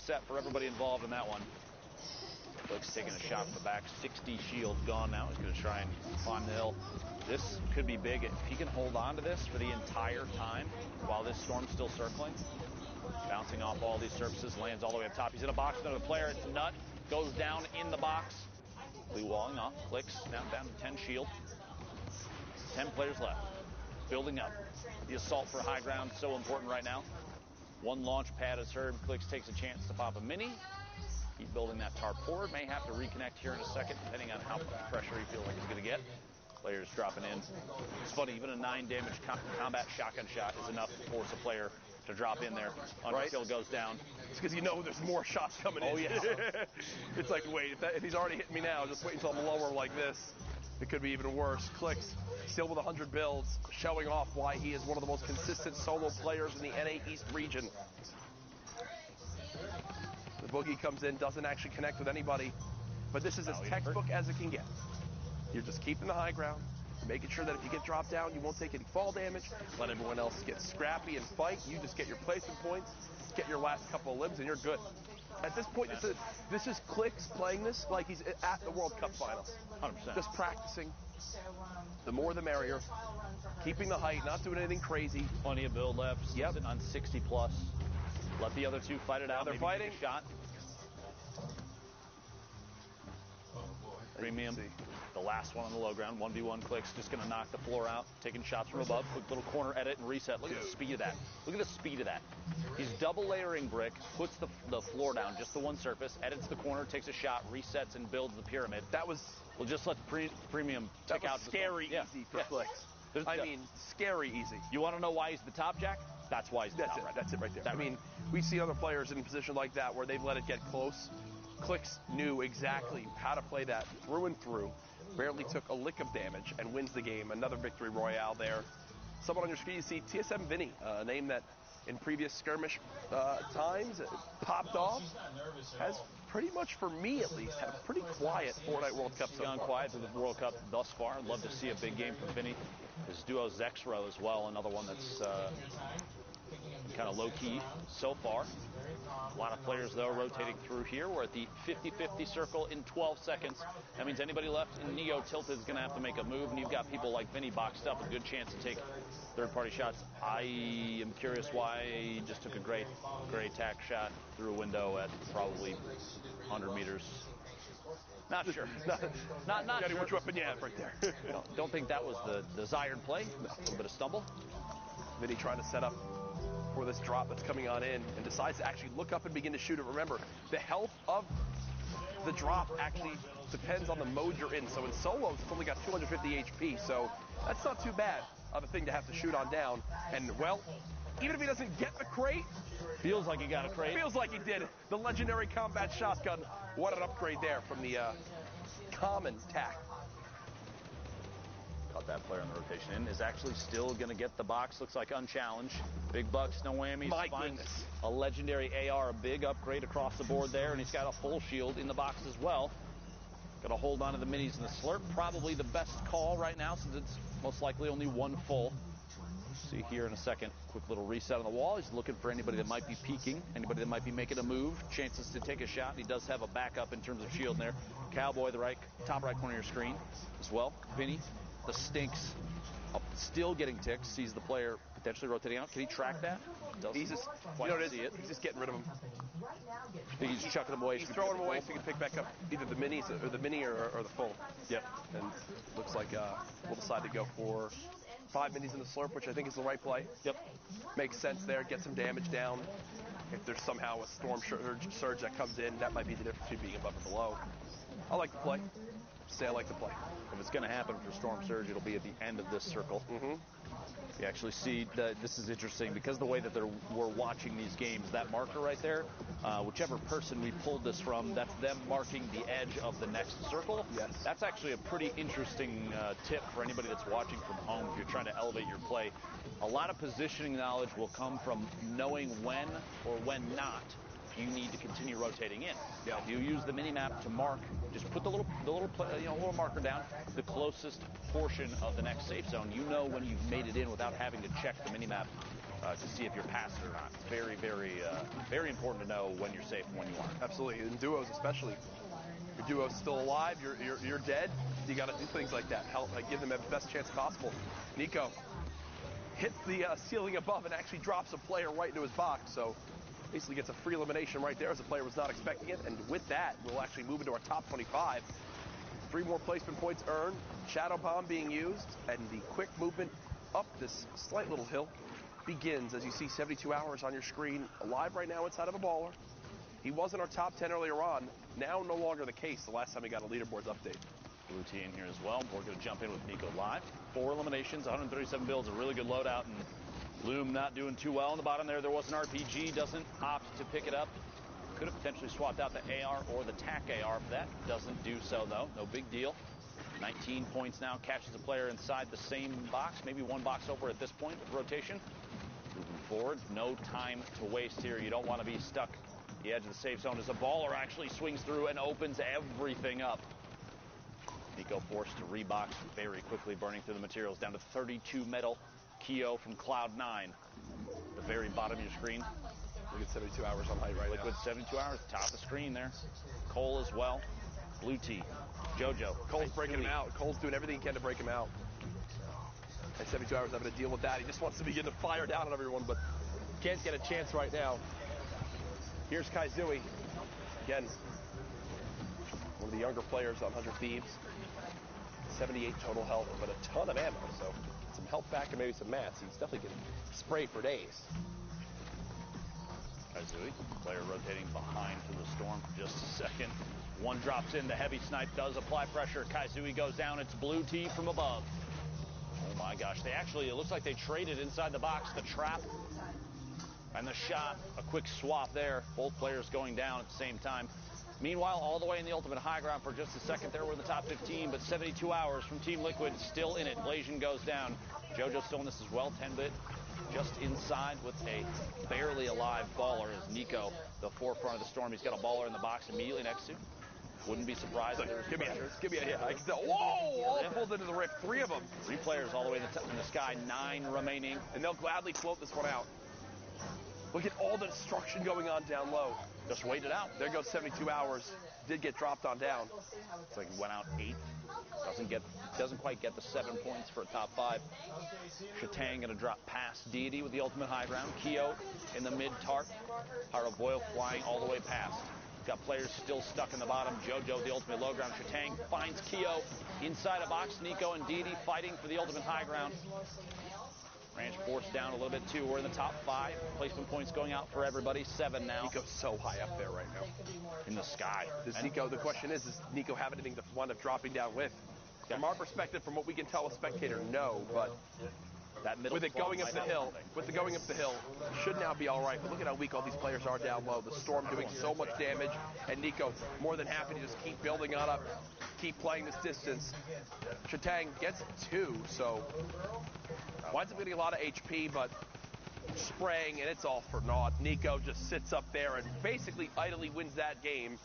reset for everybody involved in that one. Click's taking a shot from the back. 60 shields gone now. He's going to try and climb the hill. This could be big. If he can hold on to this for the entire time while this storm's still circling, bouncing off all these surfaces, lands all the way up top. He's in a box with another player. It's Nut. Goes down in the box. Blue walling off. Clicks now down to 10 shield. 10 players left. Building up. The assault for high ground, so important right now. One launch pad is heard. Clicks takes a chance to pop a mini. Keep building that tarp forward. May have to reconnect here in a second, depending on how much pressure he feels like he's going to get. Players dropping in. It's funny, even a 9 damage combat shotgun shot is enough to force a player to drop in there. Underkill goes down. It's because you know there's more shots coming in. Oh, yeah. It's like, wait, if he's already hitting me now, just wait until I'm lower like this. It could be even worse. Clicks still with 100 builds, showing off why he is one of the most consistent solo players in the NA East region. The boogie comes in, doesn't actually connect with anybody, but this is as textbook as it can get. You're just keeping the high ground. You're making sure that if you get dropped down, you won't take any fall damage. Let everyone else get scrappy and fight. You just get your placement points, get your last couple of limbs, and you're good. At this point, this is Clicks playing this like he's at the World Cup finals. 100%. Just practicing. The more the merrier. Keeping the height, not doing anything crazy. Plenty of build left. Sitting on 60 plus. Let the other two fight it out. They're fighting. Shot. Premium. The last one on the low ground. 1v1 Clicks. Just going to knock the floor out. Taking shots from above. Quick little corner edit and reset. Look at the speed of that. Look at the speed of that. He's double layering brick. Puts the floor down. Just the one surface. Edits the corner. Takes a shot. Resets and builds the pyramid. That was... We'll just let the premium take out. Scary easy for Clicks. I mean, scary easy. You want to know why he's the top, Jack? That's why he's the top. Right. That's it right there. I mean, we see other players in a position like that where they've let it get close. Clicks knew exactly how to play that through and through. Barely took a lick of damage and wins the game. Another victory royale there. Someone on your screen, you see TSM Vinny, a name that in previous skirmish times popped off. Has pretty much, for me at least, had a pretty quiet Fortnite World Cup so far. Gone quiet through the World Cup thus far. I'd love to see a big game from Vinny. His duo Zexro as well, another one that's kind of low-key so far. A lot of players, though, rotating through here. We're at the 50-50 circle in 12 seconds. That means anybody left in Neo Tilted is going to have to make a move, and you've got people like Vinny boxed up, a good chance to take third-party shots. I am curious why he just took a great tack shot through a window at probably 100 meters. Not sure. Not sure which weapon you have right there. Don't think that was the desired play. A little bit of stumble. Vinny trying to set up for this drop that's coming on in and decides to actually look up and begin to shoot it. Remember, the health of the drop actually depends on the mode you're in. So in solos, it's only got 250 HP, so that's not too bad of a thing to have to shoot on down. And, well, even if he doesn't get the crate, feels like he got a crate. Feels like he did. The legendary combat shotgun. What an upgrade there from the common tack. Caught that player on the rotation in. Is actually still going to get the box. Looks like unchallenged. Big bucks, no whammies. My finds goodness. A legendary AR, a big upgrade across the board there, and he's got a full shield in the box as well. Got to hold on to the minis and the slurp. Probably the best call right now since it's most likely only one full. See here in a second. Quick little reset on the wall. He's looking for anybody that might be peeking, anybody that might be making a move, chances to take a shot. He does have a backup in terms of shield in there. Cowboy, the top right corner of your screen as well. Vinny, the stinks, still getting ticks. Sees the player potentially rotating out. Can he track that? He's just, see it. He's just getting rid of him. I think he's chucking them away. He's throwing them away so he can pick back up either the minis or the mini or the full. Yep. And looks like we'll decide to go for 5 minis in the slurp, which I think is the right play. Yep. Makes sense there. Get some damage down. If there's somehow a storm surge that comes in, that might be the difference between being above or below. I like the play. Say I like the play. If it's going to happen for Storm Surge, it'll be at the end of this circle. Mm-hmm. You actually see that this is interesting because the way that we're watching these games, that marker right there, whichever person we pulled this from, that's them marking the edge of the next circle. Yes. That's actually a pretty interesting tip for anybody that's watching from home if you're trying to elevate your play. A lot of positioning knowledge will come from knowing when or when not you need to continue rotating in. Yeah. If you use the mini-map to mark, just put the little marker down, the closest portion of the next safe zone. You know when you've made it in without having to check the mini-map to see if you're past it or not. It's very, very important to know when you're safe and when you aren't. Absolutely, in duos especially. Your duo's still alive, you're dead. You got to do things like that. Help, give them the best chance possible. Nico hits the ceiling above and actually drops a player right into his box. So basically gets a free elimination right there as the player was not expecting it. And with that, we'll actually move into our top 25. 3 more placement points earned. Shadow Bomb being used, and the quick movement up this slight little hill begins as you see 72 Hours on your screen, alive right now inside of a baller. He was in our top 10 earlier on, now no longer the case the last time we got a leaderboards update. Blue T in here as well. We're going to jump in with Nico live. 4 eliminations, 137 builds, a really good loadout, and Loom not doing too well on the bottom there. There was an RPG, doesn't opt to pick it up. Could have potentially swapped out the AR or the TAC AR for that. Doesn't do so, though. No big deal. 19 points now, catches a player inside the same box, maybe 1 box over at this point of rotation. Moving forward, no time to waste here. You don't want to be stuck at the edge of the safe zone as a baller actually swings through and opens everything up. Nico forced to rebox very quickly, burning through the materials down to 32 metal. Keo from Cloud9. The very bottom of your screen. Look at 72 Hours on height right now. Liquid 72 Hours, top of the screen there. Cole as well. Blue T. Jojo. Cole's breaking him out. Cole's doing everything he can to break him out. And 72 Hours having to deal with that. He just wants to begin to fire down on everyone, but can't get a chance right now. Here's Kaizui. Again, one of the younger players on 100 Thieves. 78 total health, but a ton of ammo, so some health back and maybe some mats. He's definitely getting sprayed for days. Kaizui, player rotating behind to the storm for just a second. One drops in, the heavy snipe does apply pressure. Kaizui goes down, it's Blue T from above. Oh my gosh, it looks like they traded inside the box, the trap and the shot. A quick swap there, both players going down at the same time. Meanwhile, all the way in the ultimate high ground for just a second there, we're in the top 15, but 72 Hours from Team Liquid still in it. Blasian goes down. Jojo still in this as well, 10-bit. Just inside with a barely alive baller is Nico, the forefront of the storm. He's got a baller in the box immediately next to him. Wouldn't be surprised. Give me a hit. I can tell. Whoa! All pulled into the rift. 3 of them. 3 players all the way in the sky. 9 remaining. And they'll gladly float this one out. Look at all the destruction going on down low. Just wait it out. There goes 72 Hours. Did get dropped on down. It's like he went out 8th. Doesn't quite get the 7 points for a top 5. Shatang going to drop past Deity with the ultimate high ground. Keo in the mid tarp. Pyro Boyle flying all the way past. Got players still stuck in the bottom. Jojo, the ultimate low ground. Shatang finds Keo inside a box. Nico and Deity fighting for the ultimate high ground. Ranch forced down a little bit too. We're in the top 5. Placement points going out for everybody. 7 now. Nico's so high up there right now. In the sky. The question is, does Nico have anything to wind up dropping down with? From our perspective, from what we can tell a spectator, no, but that middle with it going up the hill, should now be all right. But look at how weak all these players are down low. The storm doing so much damage, and Nico more than happy to just keep building on up, keep playing this distance. Shatang gets 2, so winds up getting a lot of HP, but spraying, and it's all for naught. Nico just sits up there and basically idly wins that game.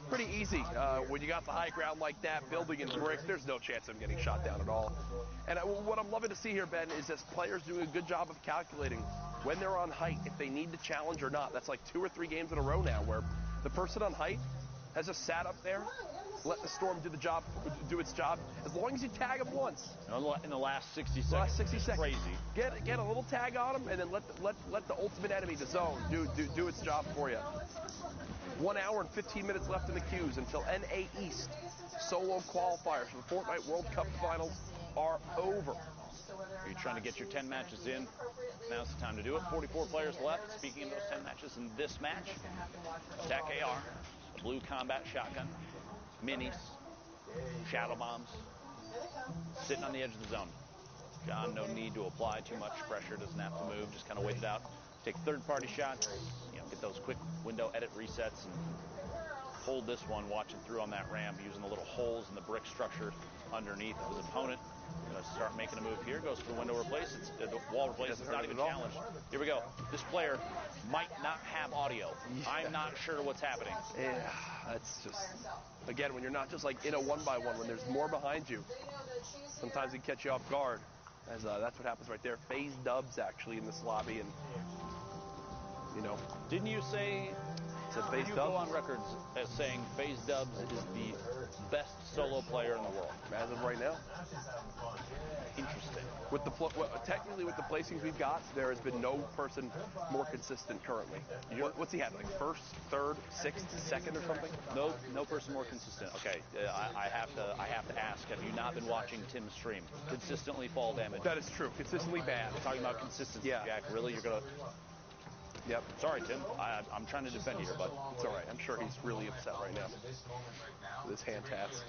Pretty easy. When you got the high ground like that, building in brick, there's no chance of getting shot down at all. And what I'm loving to see here, Ben, is that players doing a good job of calculating when they're on height, if they need to challenge or not. That's like 2 or 3 games in a row now where the person on height has just sat up there, let the storm do its job, as long as you tag him once. In the last 60 seconds. Crazy. Get a little tag on him, and then let the ultimate enemy, the zone, do its job for you. 1 hour and 15 minutes left in the queues until NA East solo qualifiers for the Fortnite World Cup Finals are over. Are you trying to get your 10 matches in? Now's the time to do it. 44 players left. Speaking of those 10 matches in this match, TAC AR, a blue combat shotgun, minis, shadow bombs, sitting on the edge of the zone. John, no need to apply too much pressure, doesn't have to move, just kind of wait it out. Take third-party shots, get those quick window edit resets, and hold this one, watch it through on that ramp, using the little holes in the brick structure underneath of his opponent. Going to start making a move here, goes for the window replace, the wall replace, it's not even challenged. Here we go. This player might not have audio. Yeah. I'm not sure what's happening. Yeah, that's just, again, when you're not just like in a 1-by-1, when there's more behind you, sometimes it can catch you off guard. As that's what happens right there. FaZe Dubs actually in this lobby, and Didn't you say? said FaZe You Dubs go on records as saying FaZe Dubs is the best solo player in the world. as of right now. Interesting. With technically with the placings we've got, there has been no person more consistent currently. What's he had? Like first, third, sixth, second, or something? No person more consistent. Okay, I have to ask. Have you not been watching Tim's stream? Consistently fall damage. That is true. Consistently bad. We're talking about consistency, Yeah. Jack. Really, you're gonna? Yep. Sorry, Tim. I'm trying to defend you here, bud. It's all right. I'm sure he's really upset right now with his hand tats.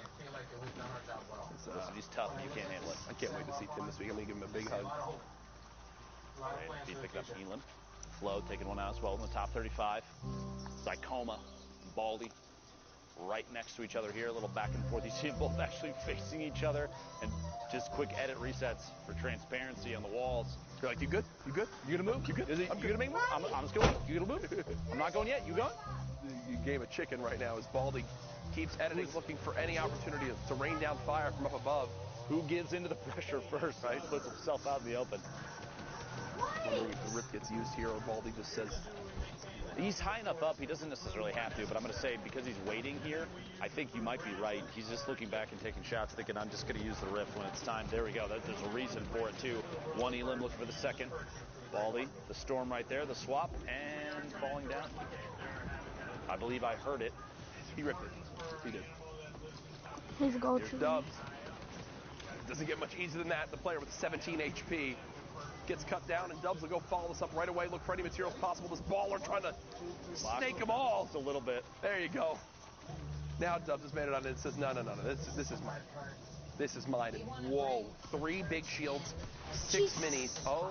Listen, he's tough, and you can't handle it. I can't wait to see Tim this week. I'm going to give him a big hug. He picked up Elam. Flo taking one out as well in the top 35. Zycoma and Baldy right next to each other here. A little back and forth. You see them both actually facing each other. And just quick edit resets for transparency on the walls. You're like, you good? You good? You gonna move? You good? You gonna make a move? I'm just going. You gonna move? I'm not going yet. You going? You gave a chicken right now as Baldy keeps editing, looking for any opportunity to rain down fire from up above. Who gives into the pressure first, right? Puts himself out in the open. I wonder if the rip gets used here or Baldy just says... He's high enough up, he doesn't necessarily have to, but I'm going to say because he's waiting here, I think you might be right. He's just looking back and taking shots, thinking, I'm just going to use the rift when it's time. There we go. There's a reason for it, too. One Elam looking for the second. Baldy, the storm right there, the swap, and falling down. I believe I heard it. He ripped it. He did. He's a gold Here's shooter. Dubs. Doesn't get much easier than that. The player with 17 HP gets cut down, and Dubs will go follow this up right away. Look for any materials possible. This baller trying to snake them all. Just a little bit. There you go. Now Dubs has made it on it and says, no. This is mine. This is mine. And whoa. 3 big shields, 6 minis. Oh,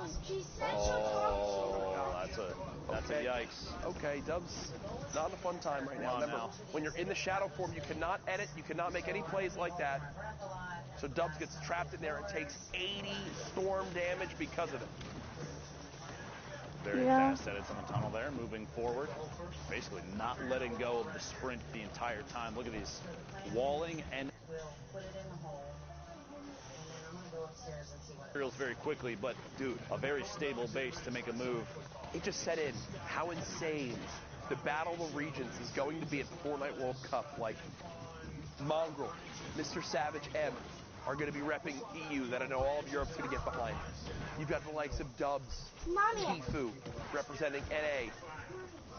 that's a yikes. Okay, Dubs, not a fun time right now. Remember, when you're in the shadow form, you cannot edit. You cannot make any plays like that. So Dubs gets trapped in there and takes 80 storm damage because of it. Very fast edits on the tunnel there, moving forward. Basically not letting go of the sprint the entire time. Look at these walling and materials very quickly, but dude, a very stable base to make a move. It just set in how insane the Battle of Regions is going to be at the Fortnite World Cup. Like Mongrel, Mr. Savage M are going to be repping EU that I know all of Europe's going to get behind. You've got the likes of Dubs, Tifu representing NA.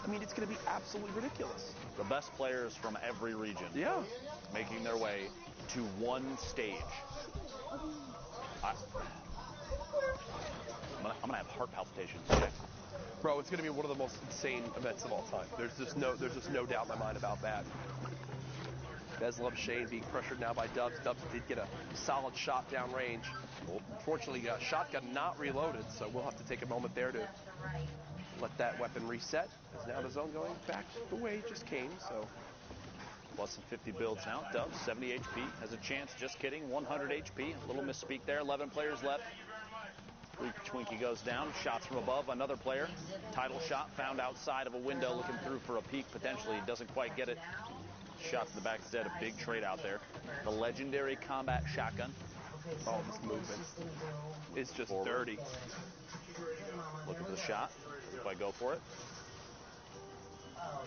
I mean, it's going to be absolutely ridiculous. The best players from every region. Yeah. Making their way to one stage. I'm going to have heart palpitations. Bro, it's going to be one of the most insane events of all time. There's just no doubt in my mind about that. Bezlov Shane being pressured now by Dubs. Dubs did get a solid shot downrange. Unfortunately, shotgun not reloaded, so we'll have to take a moment there to let that weapon reset. As now the zone going back the way it just came, so. Plus than 50 builds now. Dubs, 70 HP, has a chance. Just kidding, 100 HP. A little misspeak there. 11 players left. Twinkie goes down. Shots from above. Another player. Title shot found outside of a window, looking through for a peek. Potentially doesn't quite get it. Shot to the back instead. A big trade out there. The legendary combat shotgun. Oh, this movement is just dirty. Looking for the shot. If I go for it.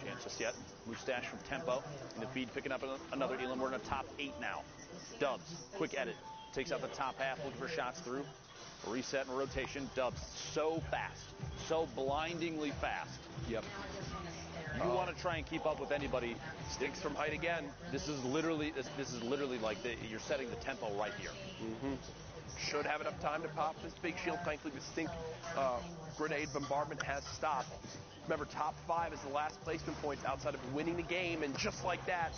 Chance just yet. Mustache from Tempo. In the feed, picking up another Elam. We're in a top 8 now. Dubs, quick edit. Takes out the top half, looking for shots through. A reset and rotation. Dubs, so fast. So blindingly fast. Yep. You want to try and keep up with anybody. Stinks from height again. This is literally like you're setting the tempo right here. Mm-hmm. Should have enough time to pop this big shield. Thankfully, the stink grenade bombardment has stopped. Remember, top 5 is the last placement points outside of winning the game, and just like that,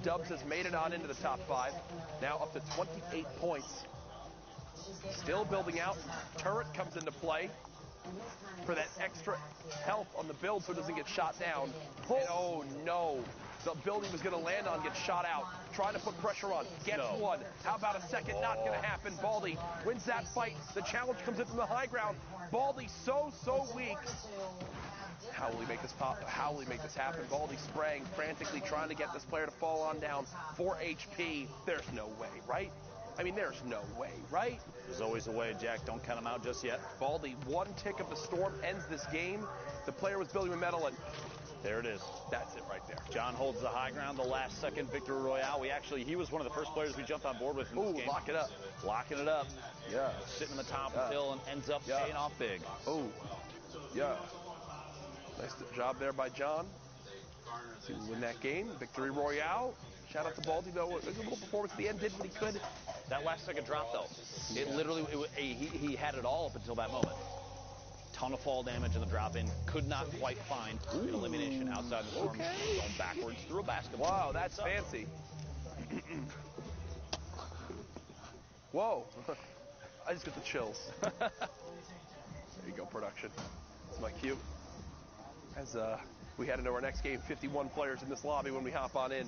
Dubs has made it on into the top 5. Now up to 28 points. Still building out. Turret comes into play for that extra health on the build so it doesn't get shot down. And oh no, the building was going to land on gets shot out. Trying to put pressure on, gets one. How about a second? Not going to happen. Baldy wins that fight. The challenge comes in from the high ground. Baldy so weak. How will he make this pop? How will he make this happen? Baldy spraying frantically, trying to get this player to fall on down. 4 HP. There's no way, right? I mean, there's no way, right? There's always a way, Jack. Don't count him out just yet. Baldy, one tick of the storm ends this game. The player was building a medal, and there it is. That's it right there. John holds the high ground, the last second victory royale. He was one of the first players we jumped on board with in this game. Lock it up. Locking it up. Yeah. Sitting in the top of the hill and ends up paying off big. Oh, yeah. Nice job there by John to win that game. Victory royale. Shout out to Baldy, though. A little performance at the end, did what he could. That last second drop, though, he had it all up until that moment. Ton of fall damage in the drop-in. Could not quite find an elimination outside the storm. Okay. Going backwards through a basketball. Wow, that's fancy. Whoa. I just get the chills. There you go, production. That's my cue. As we head into our next game, 51 players in this lobby when we hop on in.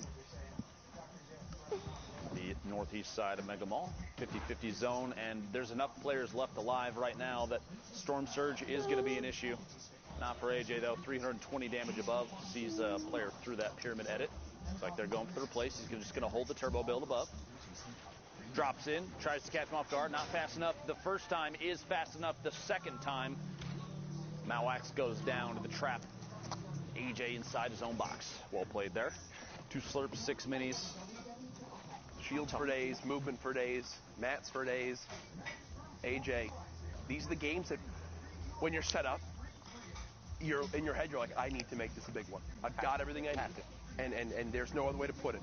The northeast side of Mega Mall, 50-50 zone, and there's enough players left alive right now that Storm Surge is going to be an issue. Not for AJ, though. 320 damage above. Sees a player through that pyramid edit. Looks like they're going for the replace. He's just going to hold the turbo build above. Drops in, tries to catch him off guard. Not fast enough. The first time is fast enough. The second time, Malwax goes down to the trap. AJ inside his own box. Well played there. 2 slurps, 6 minis. Shields for days, movement for days, mats for days. AJ, these are the games that when you're set up, you're in your head, you're like, I need to make this a big one. I've got everything I need. And there's no other way to put it.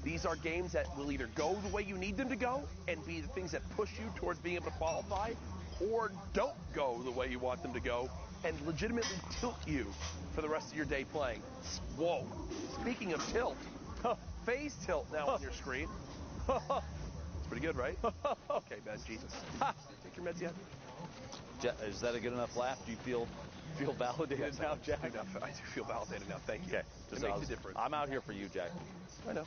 These are games that will either go the way you need them to go and be the things that push you towards being able to qualify, or don't go the way you want them to go and legitimately tilt you for the rest of your day playing. Whoa. Speaking of tilt, phase tilt now on your screen. It's pretty good, right? Okay, man, Jesus. Take your meds yet? Is that a good enough laugh? Do you feel validated now, Jack? I do feel validated now. Thank you. Okay. It makes a difference. I'm out here for you, Jack. I know.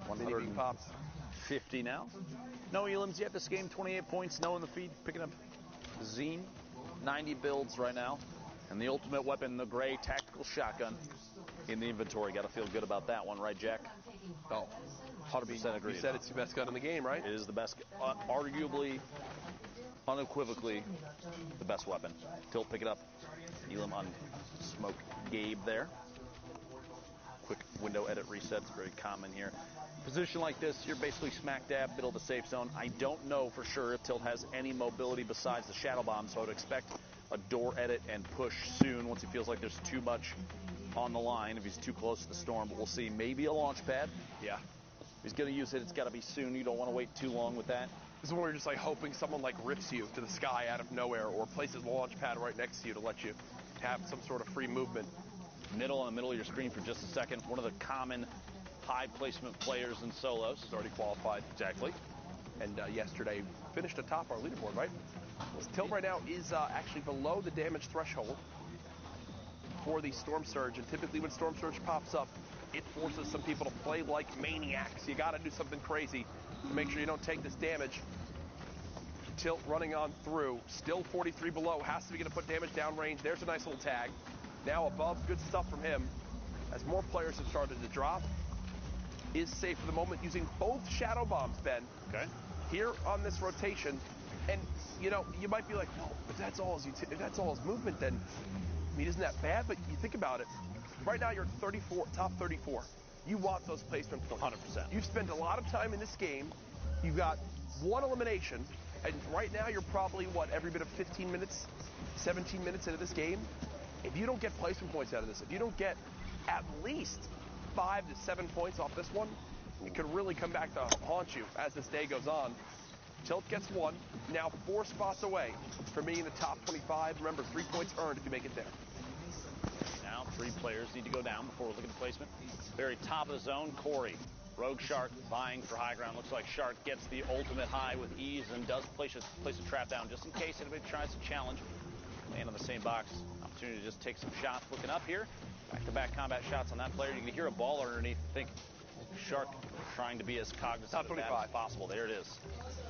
100 pops. 50 now. No elims yet this game. 28 points. No in the feed. Picking up Zine. 90 builds right now. And the ultimate weapon, the gray tactical shotgun in the inventory. Got to feel good about that one, right, Jack? Oh, 100% agree. You said it's the best gun in the game, right? It is the best, arguably, unequivocally, the best weapon. Tilt, pick it up. Elam on Smoke Gabe there. Quick window edit resets, very common here. Position like this, you're basically smack dab, middle of the safe zone. I don't know for sure if Tilt has any mobility besides the shadow bomb, so I would expect a door edit and push soon once he feels like there's too much on the line, if he's too close to the storm. But we'll see. Maybe a launch pad. Yeah. If he's going to use it, it's got to be soon. You don't want to wait too long with that. This is when you're just like hoping someone like rips you to the sky out of nowhere or places a launch pad right next to you to let you have some sort of free movement. Middle, in the middle of your screen for just a second. One of the common high placement players in solos. He's already qualified. Exactly. And yesterday finished atop our leaderboard, right? Tilt right now is actually below the damage threshold for the Storm Surge. And typically when Storm Surge pops up, it forces some people to play like maniacs. You got to do something crazy to make sure you don't take this damage. Tilt running on through. Still 43 below. Has to be going to put damage downrange. There's a nice little tag. Now above. Good stuff from him. As more players have started to drop. Is safe for the moment using both shadow bombs, Ben. Okay. Here on this rotation. And, you know, you might be like, well, if that's all his movement, then, I mean, isn't that bad? But you think about it. Right now, you're 34, top 34. You want those placement points. 100%. You've spent a lot of time in this game. You've got one elimination. And right now, you're probably, every bit of 15 minutes, 17 minutes into this game. If you don't get placement points out of this, if you don't get at least 5 to 7 points off this one, it could really come back to haunt you as this day goes on. Tilt gets 1, now 4 spots away from being in the top 25. Remember, 3 points earned if you make it there. Now 3 players need to go down before we look at the placement. Very top of the zone, Corey. Rogue Shark vying for high ground. Looks like Shark gets the ultimate high with ease and does place a trap down just in case anybody tries to challenge. Man on the same box. Opportunity to just take some shots. Looking up here. Back-to-back combat shots on that player. You can hear a ball underneath. Think Shark trying to be as cognizant of that as possible. There it is.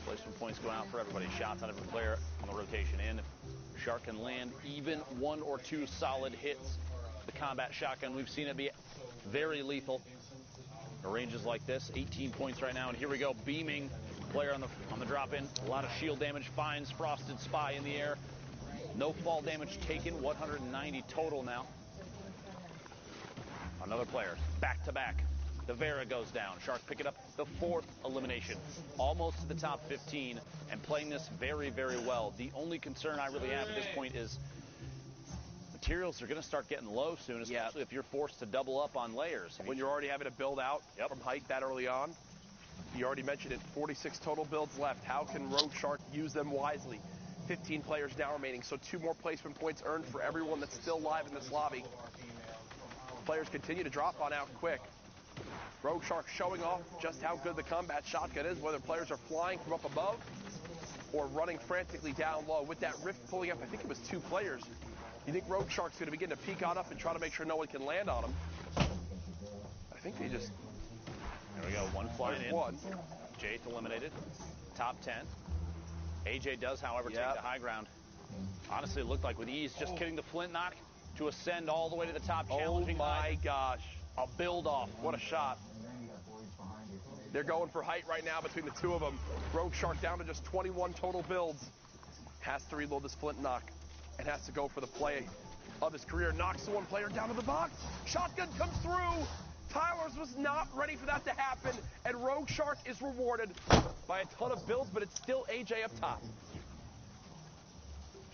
Placement points going out for everybody. Shots on every player on the rotation in. If Shark can land even 1 or 2 solid hits, the combat shotgun, we've seen it be very lethal. Ranges like this, 18 points right now, and here we go, beaming player on the drop-in. A lot of shield damage, finds Frosted Spy in the air. No fall damage taken, 190 total now. Another player, back-to-back. The Vera goes down. Sharks picking up the 4th elimination. Almost to the top 15 and playing this very, very well. The only concern I really have at this point is materials are going to start getting low soon, especially if you're forced to double up on layers. When you're already having to build out from height that early on. You already mentioned it, 46 total builds left. How can Rogue Shark use them wisely? 15 players now remaining, so 2 more placement points earned for everyone that's still live in this lobby. Players continue to drop on out quick. Rogue Shark showing off just how good the combat shotgun is, whether players are flying from up above or running frantically down low. With that rift pulling up, I think it was 2 players. You think Rogue Shark's going to begin to peek on up and try to make sure no one can land on him. I think they just... There we go, one flying in. One. Jayth eliminated. Top 10. AJ does, however, take the high ground. Honestly, it looked like with ease, just getting the flint knock to ascend all the way to the top. Challenging. Oh my gosh. A build-off. What a shot. They're going for height right now between the 2 of them. Rogue Shark down to just 21 total builds. Has to reload this flint knock and has to go for the play of his career. Knocks the 1 player down to the box. Shotgun comes through. Tyler's was not ready for that to happen, and Rogue Shark is rewarded by a ton of builds, but it's still AJ up top.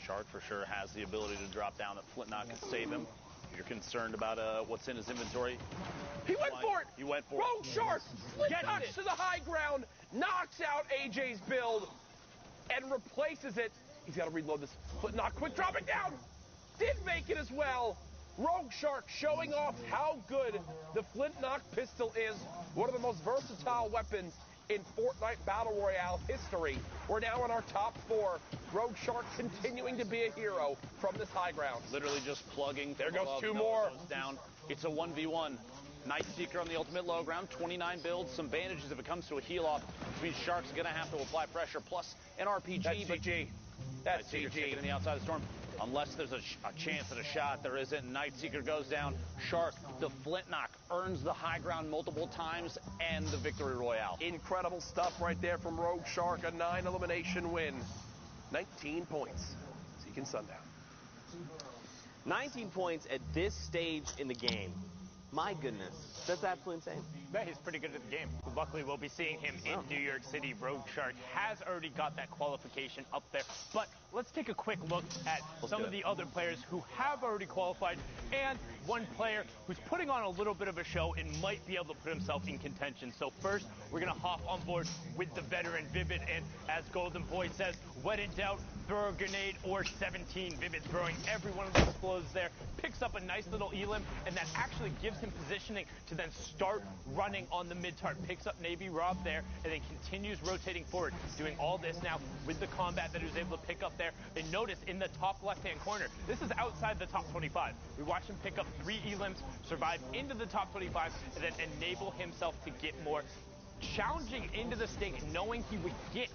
Shark for sure has the ability to drop down. That flint knock can save him. You're concerned about what's in his inventory. He went for it. He went for Rogue Shark flint Gets knocks it to the high ground, knocks out AJ's build, and replaces it. He's got to reload this flint knock. Quick, drop it down. Did make it as well. Rogue Shark showing off how good the flint knock pistol is. One of the most versatile weapons in Fortnite Battle Royale history. We're now on our top 4. Rogue Shark continuing to be a hero from this high ground. Literally just plugging. There goes above, 2 more. Goes down. It's a 1v1. Nightseeker on the ultimate low ground, 29 builds, some bandages if it comes to a heal off, which means Shark's going to have to apply pressure, plus an RPG. That's GG. That's GG. In the outside of the storm. Unless there's a chance at a shot, there isn't. Nightseeker goes down. Shark, the flint knock, earns the high ground multiple times and the victory royale. Incredible stuff right there from Rogue Shark, a 9 elimination win. 19 points. Zeke and Sundown. 19 points at this stage in the game. My goodness. That's absolutely insane. Yeah, he's pretty good at the game. Luckily, we'll be seeing him in New York City. Rogue Shark has already got that qualification up there. But let's take a quick look at some of the other players who have already qualified and one player who's putting on a little bit of a show and might be able to put himself in contention. So first, we're going to hop on board with the veteran Vivid. And as Golden Boy says, when in doubt, throw a grenade or 17. Vivid throwing every one of the explodes there. Picks up a nice little elim, and that actually gives him positioning to then start running on the mid-tart. Picks up Navy Rob there, and then continues rotating forward, doing all this now with the combat that he was able to pick up there. And notice in the top left-hand corner, this is outside the top 25. We watched him pick up 3 elims, survive into the top 25, and then enable himself to get more. Challenging into the stake, knowing he would get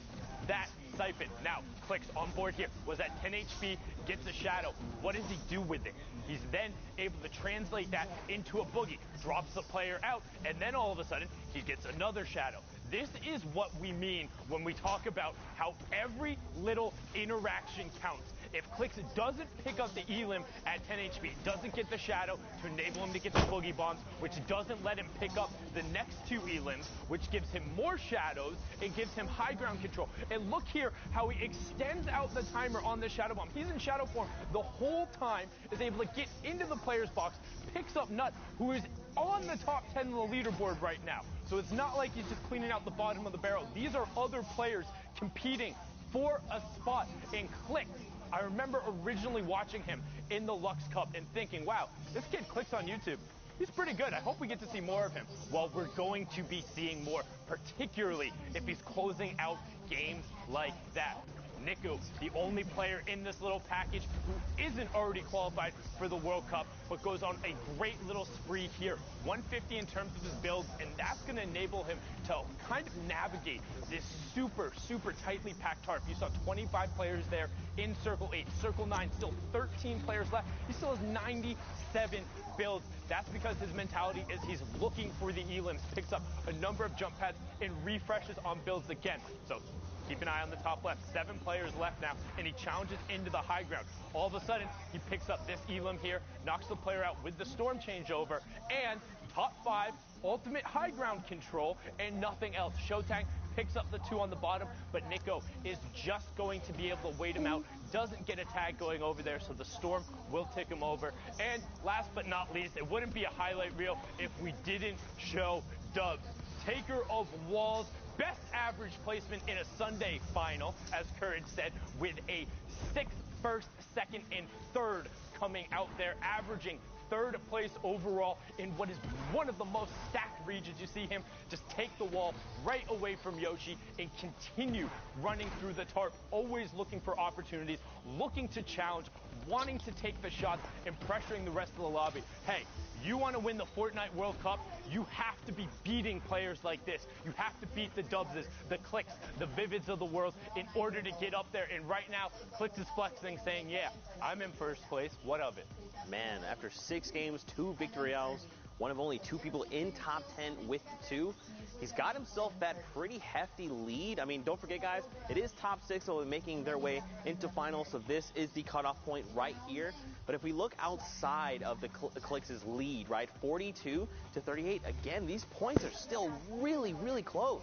that siphon. Now, clicks on board here, was at 10 HP, gets a shadow. What does he do with it? He's then able to translate that into a boogie, drops the player out, and then all of a sudden, he gets another shadow. This is what we mean when we talk about how every little interaction counts. If Clicks doesn't pick up the elim at 10 HP, doesn't get the shadow to enable him to get the boogie bombs, which doesn't let him pick up the next 2 elims, which gives him more shadows, it gives him high ground control. And look here how he extends out the timer on the shadow bomb. He's in shadow form the whole time, is able to get into the player's box, picks up Nut, who is on the top 10 on the leaderboard right now. So it's not like he's just cleaning out the bottom of the barrel. These are other players competing for a spot in Clicks. I remember originally watching him in the Lux Cup and thinking, wow, this kid Clicks on YouTube. He's pretty good. I hope we get to see more of him. Well, we're going to be seeing more, particularly if he's closing out games like that. Nico, the only player in this little package who isn't already qualified for the World Cup, but goes on a great little spree here. 150 in terms of his build, and that's going to enable him to kind of navigate this super, super tightly packed tarp. You saw 25 players there in Circle 8. Circle 9, still 13 players left. He still has 97 builds. That's because his mentality is he's looking for the elims, picks up a number of jump pads, and refreshes on builds again. So keep an eye on the top left. 7 players left now, and he challenges into the high ground. All of a sudden, he picks up this elim here, knocks the player out with the storm changeover, and top 5, ultimate high ground control, and nothing else. Showtang picks up the 2 on the bottom, but Nico is just going to be able to wait him out. Doesn't get a tag going over there, so the storm will tick him over. And last but not least, it wouldn't be a highlight reel if we didn't show Dubs. Taker of walls, best average placement in a Sunday final, as Courage said, with a 6th, 1st, 2nd, and 3rd coming out there, averaging 3rd place overall in what is one of the most stacked regions. You see him just take the wall right away from Yoshi and continue running through the tarp, always looking for opportunities, looking to challenge, wanting to take the shots, and pressuring the rest of the lobby. Hey, you want to win the Fortnite World Cup, you have to be beating players like this. You have to beat the Dubses, the Clicks, the Vivids of the world in order to get up there. And right now, Clicks is flexing, saying, yeah, I'm in 1st place. What of it? Man, after 6 games, 2 victory rounds, one of only 2 people in top 10 with 2. He's got himself that pretty hefty lead. I mean, don't forget, guys, it is top 6, so making their way into finals, so this is the cutoff point right here. But if we look outside of the Clicks' lead, right, 42 to 38, again, these points are still really, really close.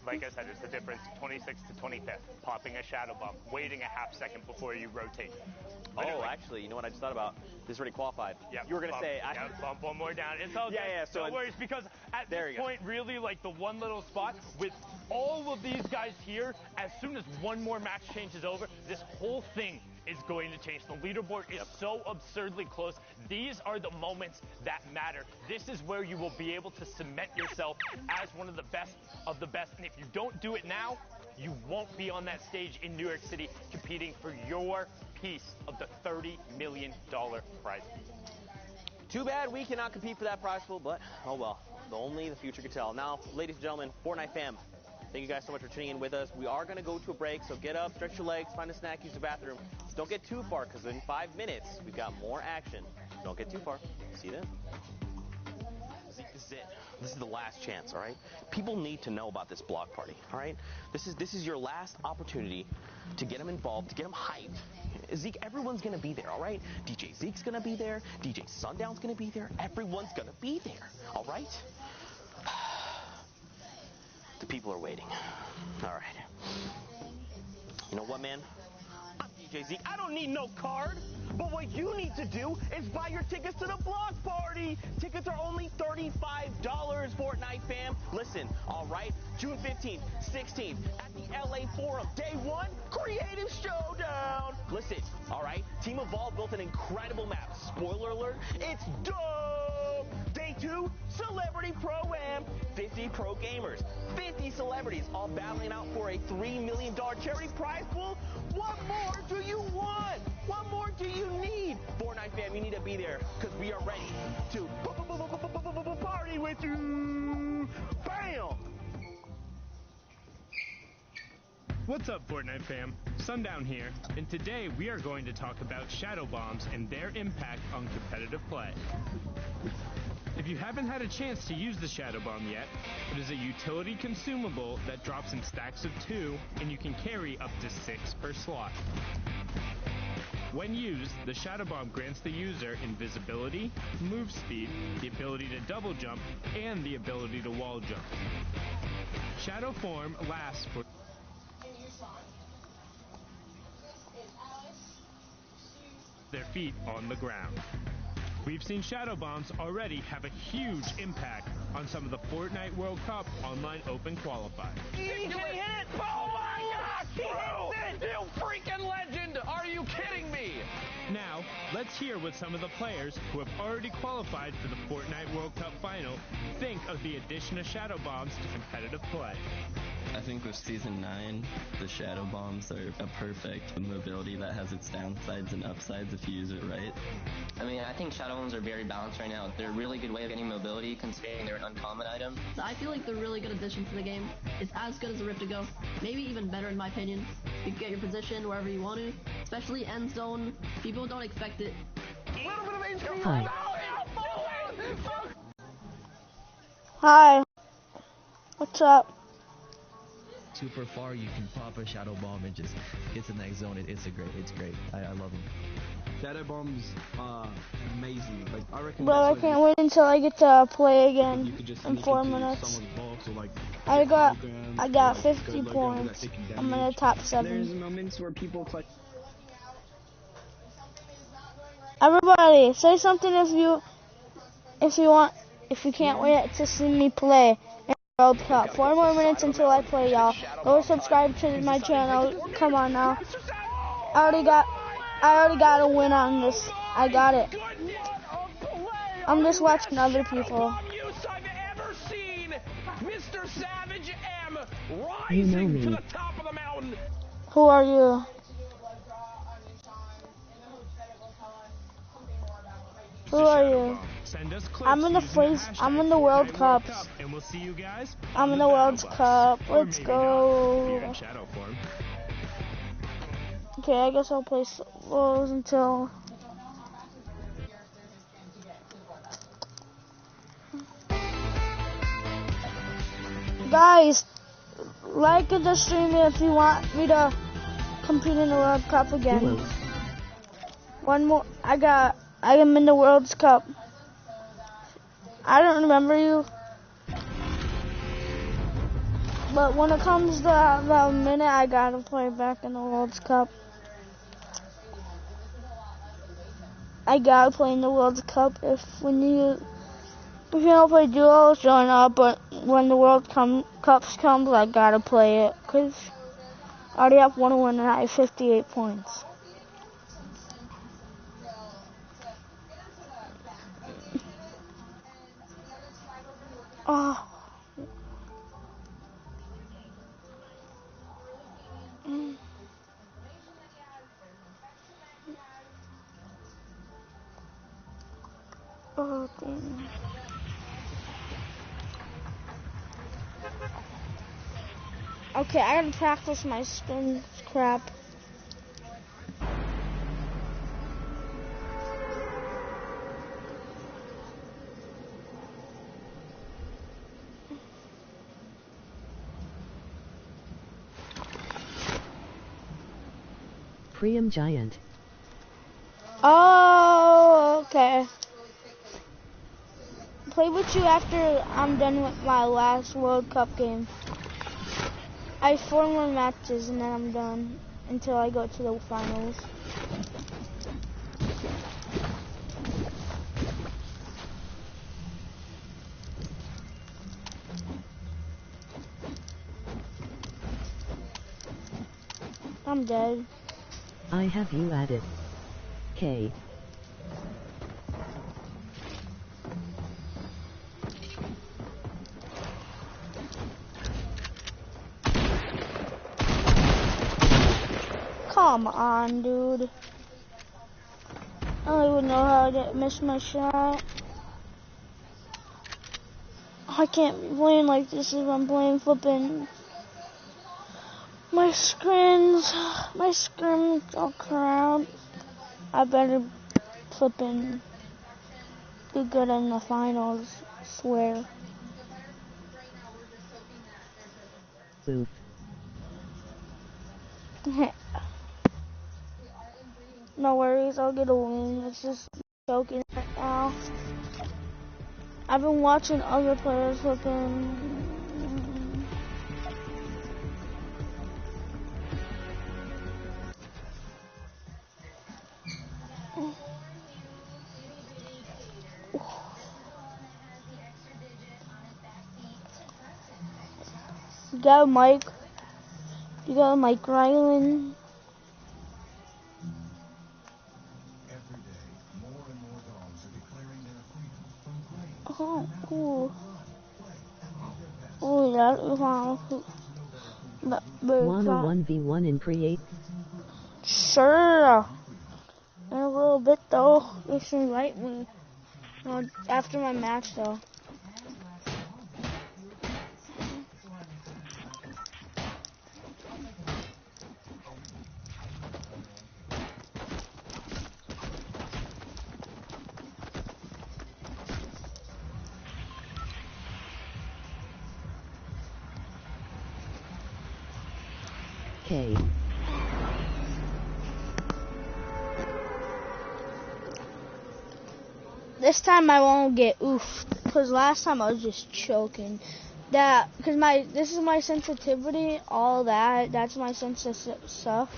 Like I said, it's the difference, 26 to 25th, popping a shadow bomb, waiting a half second before you rotate. Oh, actually, you know what I just thought about? This is already qualified. Yep, you were going to say... bump one more down. It's all good. Yeah, so no worries, because at this point, really, like the one little spot, with all of these guys here, as soon as one more match changes over, this whole thing is going to change. The leaderboard is so absurdly close. These are the moments that matter. This is where you will be able to cement yourself as one of the best of the best. And if you don't do it now, you won't be on that stage in New York City competing for your piece of the $30 million prize. Too bad we cannot compete for that prize pool, but oh well. Only the future could tell. Now, ladies and gentlemen, Fortnite fam, thank you guys so much for tuning in with us. We are going to go to a break, so get up, stretch your legs, find a snack, use the bathroom. Just don't get too far, because in 5 minutes, we've got more action. Don't get too far. See you then. This is it. This is the last chance, all right? People need to know about this block party, all right? This is your last opportunity to get them involved, to get them hyped. Zeke, everyone's going to be there, all right? DJ Zeke's going to be there. DJ Sundown's going to be there. Everyone's going to be there, all right? The people are waiting. All right. You know what, man? I'm DJ Zeke. I don't need no card. But what you need to do is buy your tickets to the block party. Tickets are only $35, Fortnite fam. Listen, all right, June 15th, 16th, at the LA Forum. Day 1, Creative Showdown. Listen, all right, Team Evolve built an incredible map. Spoiler alert, it's dope. Day 2, Celebrity Pro-Am. 50 pro gamers, 50 celebrities, all battling out for a $3 million charity prize pool. What more do you want? What more do you need? Fortnite fam, you need to be there, because we are ready to party with you. Bam! What's up, Fortnite fam? Sundown here, and today we are going to talk about shadow bombs and their impact on competitive play. If you haven't had a chance to use the shadow bomb yet, it is a utility consumable that drops in stacks of 2, and you can carry up to 6 per slot. When used, the shadow bomb grants the user invisibility, move speed, the ability to double jump, and the ability to wall jump. Shadow form lasts for their feet on the ground. We've seen shadow bombs already have a huge impact on some of the Fortnite World Cup online open qualifiers. He hit it! Oh my gosh! He hit it! You freaking legend! Are you kidding me? Now, let's hear what some of the players who have already qualified for the Fortnite World Cup final think of the addition of shadow bombs to competitive play. I think with Season 9, the Shadow Bombs are a perfect mobility that has its downsides and upsides if you use it right. I mean, I think Shadow Bombs are very balanced right now. They're a really good way of getting mobility considering they're an uncommon item. I feel like they're a really good addition to the game. It's as good as a Rift to Go, maybe even better in my opinion. You can get your position wherever you want to, especially end zone. People don't expect it. Hi. Hi. What's up? Super far, you can pop a Shadow Bomb and just get to the next zone. It's great. I love them. Shadow Bombs are amazing. Like, I reckon. Bro, I can't wait until I get to play again in 4 minutes. I got 50 points. I'm in the top 7. There's moments where people clutch. Everybody, say something if you can't wait to see me play in the World Cup. 4 more minutes until I play, y'all. Go subscribe to my channel. Come on now. I already got a win on this. I got it. I'm just watching other people. Mr. Savage M rising to the top of the mountain. Who are you? Who are you? I'm in the World Cup. And we'll see you guys. I'm in the World Cup. Let's go. Okay, I guess I'll play solos until. Guys, like the stream if you want me to compete in the World Cup again. One more. I am in the World Cup. I don't remember you. But when it comes to the minute, I gotta play back in the World Cup. I gotta play in the World Cup if you don't play duos, join up, but when the World Cups comes, I gotta play it, because I already have 1 win and I have 58 points. Oh. Oh, dang. Okay, I gotta practice my spin crap. Priam Giant. Oh, okay. Play with you after I'm done with my last World Cup game. I have 4 more matches and then I'm done until I go to the finals. I'm dead. I have you added. K. Come on, dude. I don't even know how to miss my shot. I can't be playing like this if I'm playing flipping. My scrims all crowd. I better flipping do good in the finals, I swear. Boof. No worries, I'll get a win. It's just joking right now. I've been watching other players flipping. You got a mic? You got a mic, Rylan? Oh, cool. Oh, that is awesome. But Wanna 1v1 and create? Sure. In a little bit though. You should invite me. No, after my match though. K. This time I won't get oofed, because last time I was just choking. Because this is my sensitivity, all that's my sensitive stuff.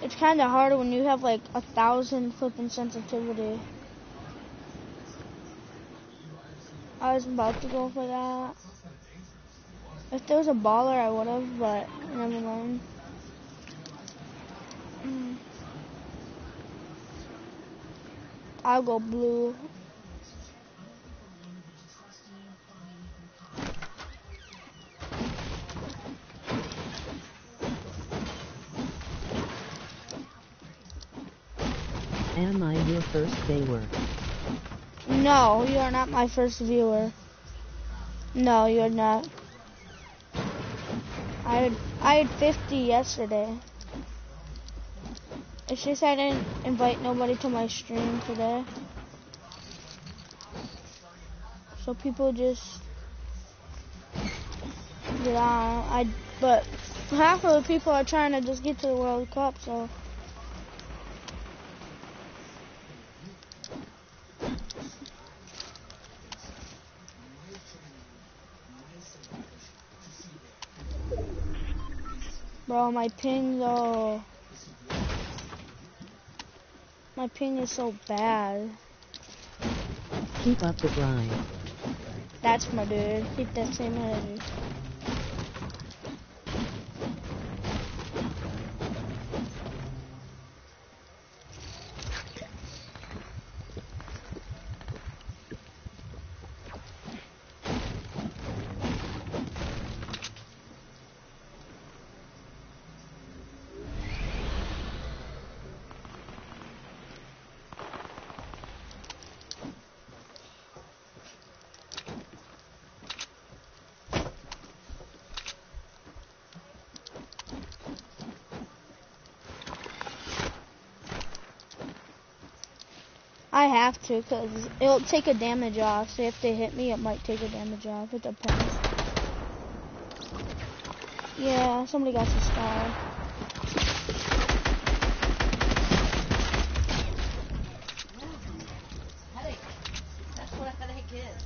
It's kind of harder when you have like 1,000 flipping sensitivity. I was about to go for that. If there was a baller, I would have, but never mind. I'll go blue. Am I your first viewer? No, you are not my first viewer. No, you're not. I had 50 yesterday. It's just I didn't invite nobody to my stream today. So people just get on. But half of the people are trying to just get to the World Cup, so. Bro, my ping though. My ping is so bad. Keep up the grind. That's my dude. Keep that same energy. I have to, because it'll take a damage off. So if they hit me, it might take a damage off. It depends. Yeah, somebody got the star. Headache. That's what a headache is.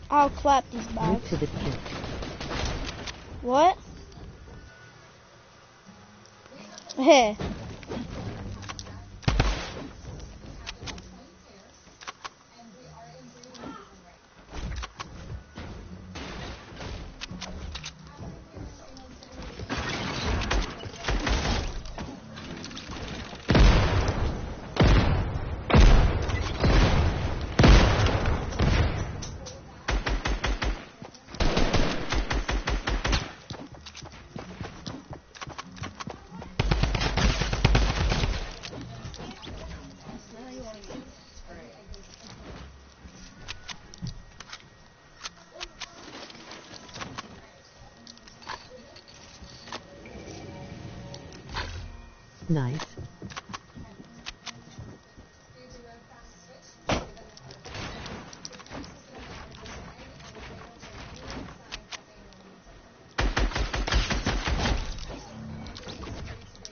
I'll clap these Move bags. to the pit. What? Hey. Nice.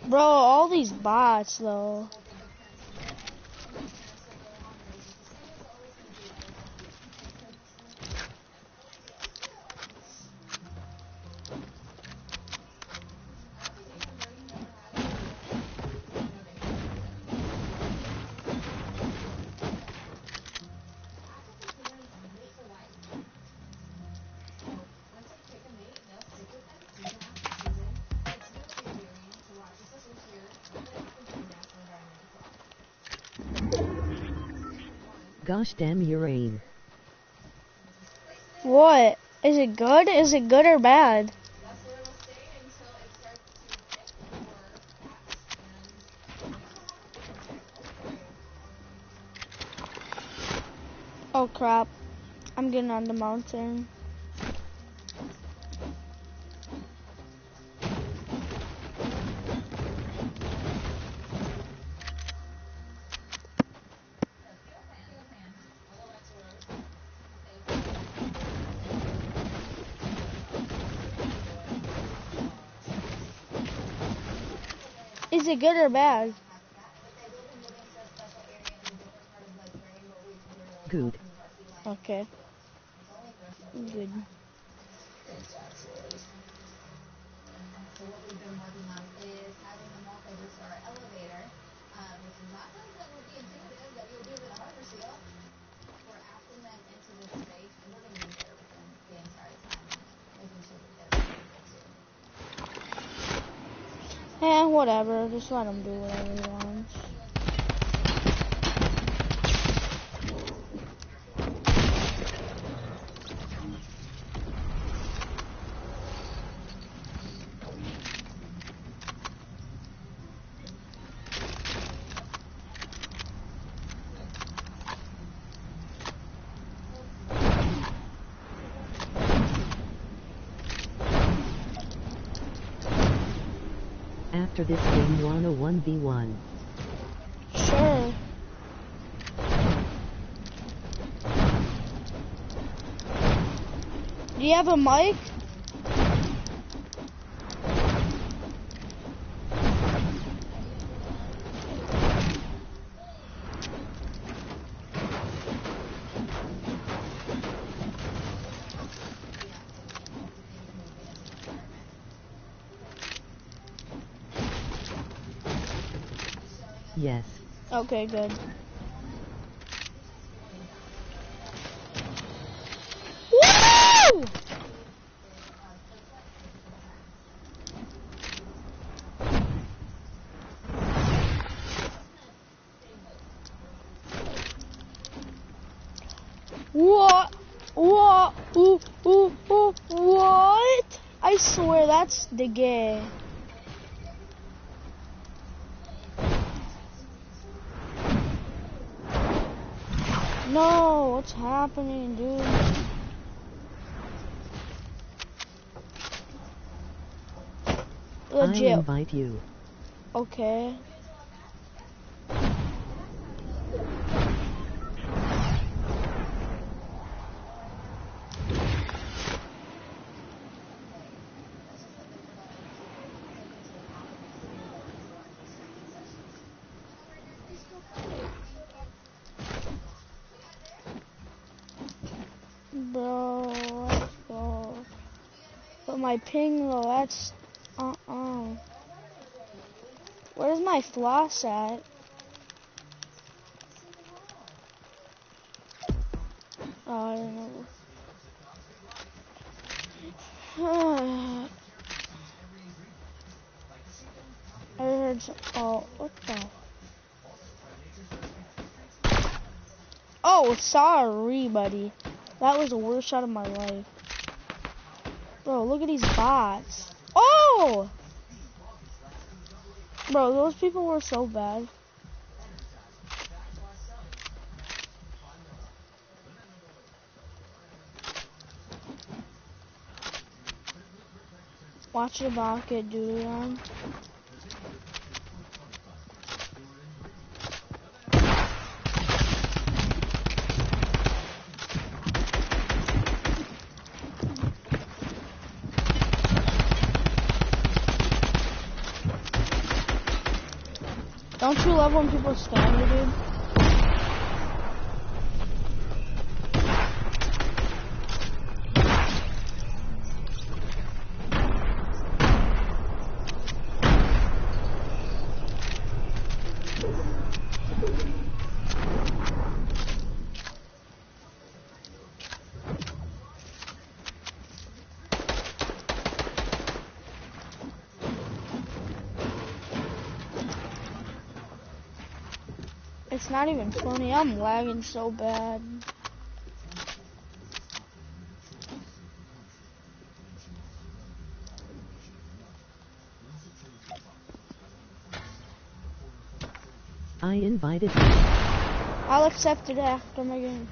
Bro, all these bots though. Gosh damn your aim. What? Is it good? Is it good or bad? Oh crap. I'm getting on the mountain. Is it good or bad? Good. Okay. Good. So what we've been working on is having a multi-booster elevator, which is not something that will be intuitive that you'll do with a hardware seal. We're asking them into this space, and we're going to be there with them the entire time, making sure that they're able to. Whatever. Just let him do whatever he wants. After this game, wanna 1v1? Sure. Do you have a mic? Yes. Okay, good. Woo! What? What? What? I swear that's the game. No, what's happening, dude? Legit. I'll invite you. Okay. Bro, let's go. But my ping though, that's Where's my floss at? Oh, I don't know. I heard some, oh, what the? Oh, sorry, buddy. That was the worst shot of my life. Bro, look at these bots. Oh! Bro, those people were so bad. Watch the bucket, dude. Don't you love when people spam you, dude? It's not even funny. I'm lagging so bad. I invited you. I'll accept it after my game.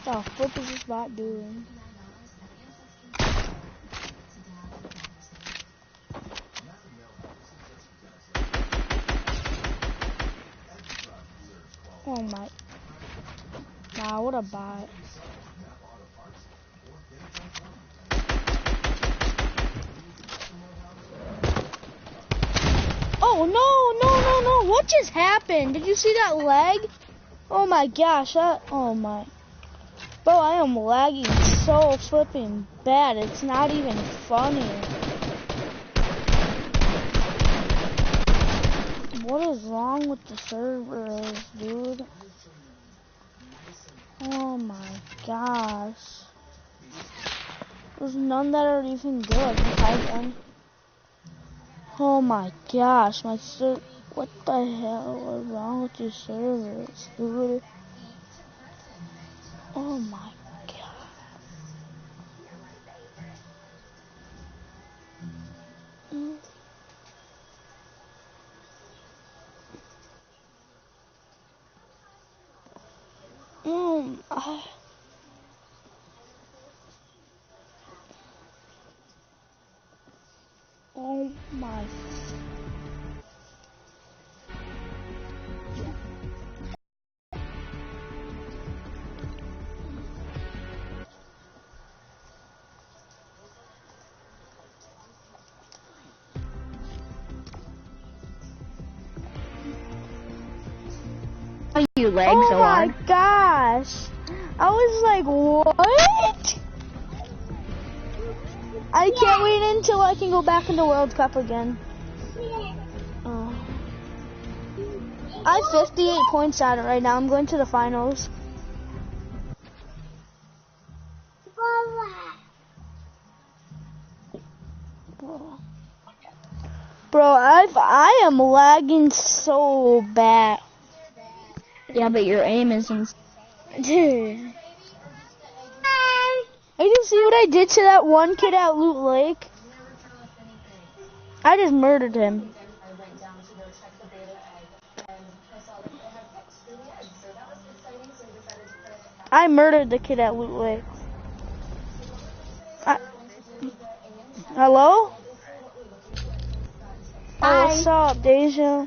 What the flip is this bot doing? Oh my. Nah, what a bot. Oh no. What just happened? Did you see that lag? Oh my gosh, oh my. Bro, I am lagging so flipping bad. It's not even funny. What is wrong with the servers, dude? Oh my gosh. There's none that are even good besides one. Oh my gosh, what the hell is wrong with your servers, dude? Oh my god. Oh my. You lag so hard. Oh my gosh. I was like, what? I can't wait until I can go back in the World Cup again. I have 58 points at it right now. I'm going to the finals. Bro, I am lagging so bad. Yeah, but your aim isn't. Dude. I can see what I did to that one kid at Loot Lake. I just murdered him. I murdered the kid at Loot Lake. Hello? Hi. Oh, what's up, Deja?